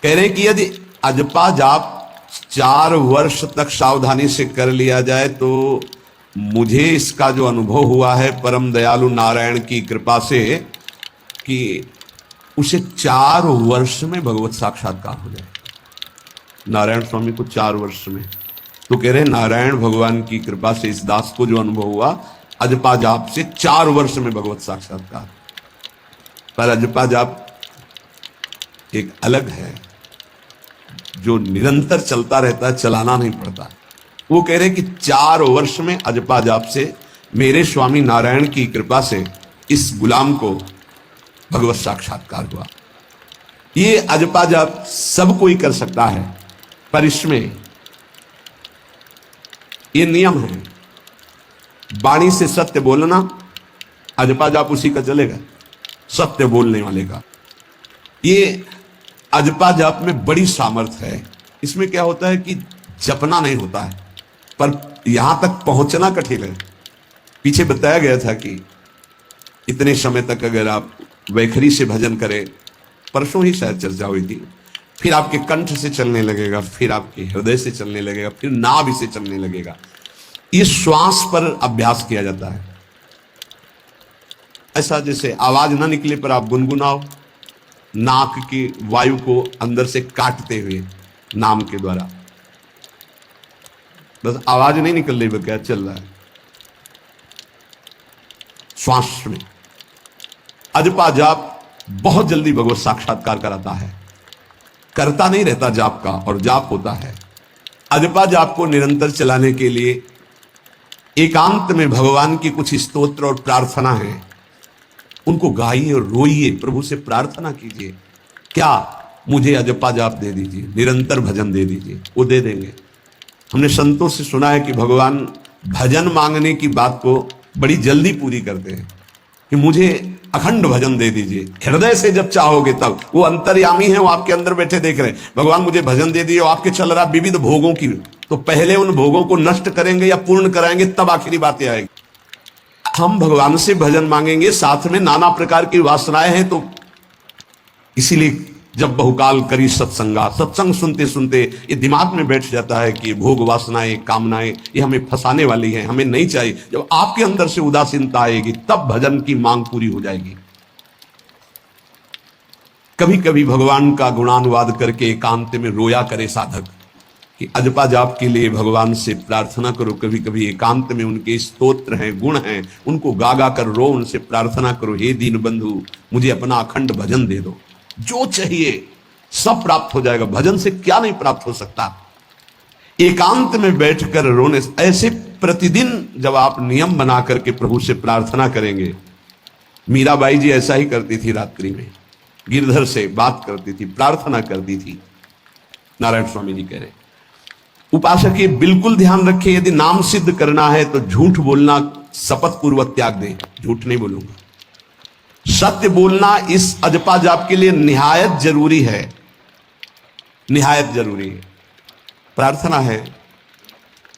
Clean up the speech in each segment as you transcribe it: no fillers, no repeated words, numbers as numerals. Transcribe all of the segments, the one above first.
कह रहे हैं कि यदि अजपा जाप 4 वर्ष तक सावधानी से कर लिया जाए तो मुझे इसका जो अनुभव हुआ है परम दयालु नारायण की कृपा से कि उसे 4 वर्ष में भगवत साक्षात्कार हो जाए। नारायण स्वामी को 4 वर्ष में, तो कह रहे नारायण भगवान की कृपा से इस दास को जो अनुभव हुआ अजपा जाप से 4 वर्ष में भगवत साक्षात्कार। पर अजपा जाप एक अलग है जो निरंतर चलता रहता है, चलाना नहीं पड़ता। वो कह रहे कि 4 वर्ष में अजपा जाप से मेरे स्वामी नारायण की कृपा से इस गुलाम को भगवत साक्षात्कार हुआ। ये अजपा जाप सब कोई कर सकता है, पर इसमें ये नियम है, वाणी से सत्य बोलना, अजपा जाप उसी का चलेगा, सत्य बोलने वाले का। ये अजपा जाप में बड़ी सामर्थ्य है। इसमें क्या होता है कि जपना नहीं होता है, पर यहां तक पहुंचना कठिन है। पीछे बताया गया था कि इतने समय तक अगर आप वैखरी से भजन करें, परसों ही शायद चर्चा हुई थी, फिर आपके कंठ से चलने लगेगा, फिर आपके हृदय से चलने लगेगा, फिर नाभि से चलने लगेगा। ये श्वास पर अभ्यास किया जाता है। ऐसा जैसे आवाज ना निकले पर आप गुनगुनाओ, नाक की वायु को अंदर से काटते हुए नाम के द्वारा, बस आवाज नहीं निकल रही, क्या चल रहा है श्वास में। अजपा जाप बहुत जल्दी भगवत साक्षात्कार कराता है, करता नहीं रहता जाप का, और जाप होता है। अजपा जाप को निरंतर चलाने के लिए एकांत में भगवान की कुछ स्तोत्र और प्रार्थना है, उनको गाइए और रोइए, प्रभु से प्रार्थना कीजिए, क्या मुझे अजपा जाप दे दीजिए, निरंतर भजन दे दीजिए। वो दे देंगे। हमने संतों से सुना है कि भगवान भजन मांगने की बात को बड़ी जल्दी पूरी करते हैं कि मुझे अखंड भजन दे दीजिए। हृदय से जब चाहोगे तब, वो अंतर्यामी है, वो आपके अंदर बैठे देख रहे हैं, भगवान मुझे भजन दे दिए, आपके चल रहा विविध भोगों की, तो पहले उन भोगों को नष्ट करेंगे या पूर्ण कराएंगे, तब आखिरी बातें आएगी। हम भगवान से भजन मांगेंगे, साथ में नाना प्रकार की वासनाएं हैं, तो इसीलिए जब बहुकाल करी सत्संगा, सत्संग सुनते सुनते ये दिमाग में बैठ जाता है कि भोग वासनाएं, कामनाएं ये हमें फंसाने वाली हैं, हमें नहीं चाहिए। जब आपके अंदर से उदासीनता आएगी तब भजन की मांग पूरी हो जाएगी। कभी कभी भगवान का गुणानुवाद करके एकांत में रोया करे साधक कि अजपा जाप के लिए भगवान से प्रार्थना करो। कभी कभी एकांत में उनके स्तोत्र हैं, गुण हैं, उनको गा गा कर रो, उनसे प्रार्थना करो, हे दीन बंधु मुझे अपना अखंड भजन दे दो, जो चाहिए सब प्राप्त हो जाएगा। भजन से क्या नहीं प्राप्त हो सकता। एकांत में बैठकर रोने, ऐसे प्रतिदिन जब आप नियम बना करके प्रभु से प्रार्थना करेंगे। मीराबाई जी ऐसा ही करती थी, रात्रि में गिरधर से बात करती थी, प्रार्थना करती थी। नारायण स्वामी जी कह रहे, उपासक ये बिल्कुल ध्यान रखे, यदि नाम सिद्ध करना है तो झूठ बोलना शपथ पूर्वक त्याग दे। झूठ नहीं बोलूंगा, सत्य बोलना इस अजपा जाप के लिए निहायत जरूरी है, निहायत जरूरी है। प्रार्थना है,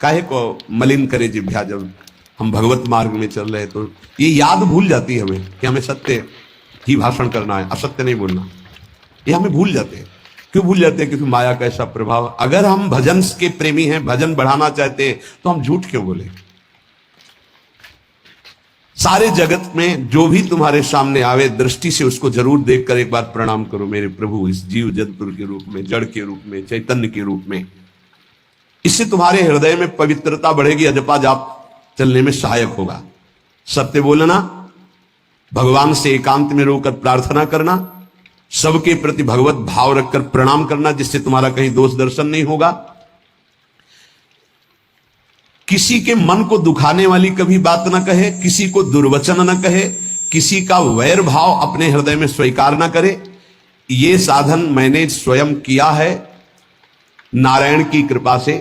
काहे को मलिन करे जिह्वा, जब हम भगवत मार्ग में चल रहे तो ये याद भूल जाती है हमें कि हमें सत्य ही भाषण करना है, असत्य नहीं बोलना। ये हमें भूल जाते हैं। क्यों भूल जाते हैं? क्योंकि माया का ऐसा प्रभाव। अगर हम भजन के प्रेमी हैं, भजन बढ़ाना चाहते हैं, तो हम झूठ क्यों बोले? सारे जगत में जो भी तुम्हारे सामने आवे, दृष्टि से उसको जरूर देखकर एक बार प्रणाम करो, मेरे प्रभु इस जीव जंतु के रूप में, जड़ के रूप में, चैतन्य के रूप में। इससे तुम्हारे हृदय में पवित्रता बढ़ेगी, अजपा जाप चलने में सहायक होगा। सत्य बोलना, भगवान से एकांत में रोकर प्रार्थना करना, सबके प्रति भगवत भाव रखकर प्रणाम करना, जिससे तुम्हारा कहीं दोष दर्शन नहीं होगा। किसी के मन को दुखाने वाली कभी बात न कहे, किसी को दुर्वचन न कहे, किसी का वैर भाव अपने हृदय में स्वीकार न करे। ये साधन मैंने स्वयं किया है नारायण की कृपा से।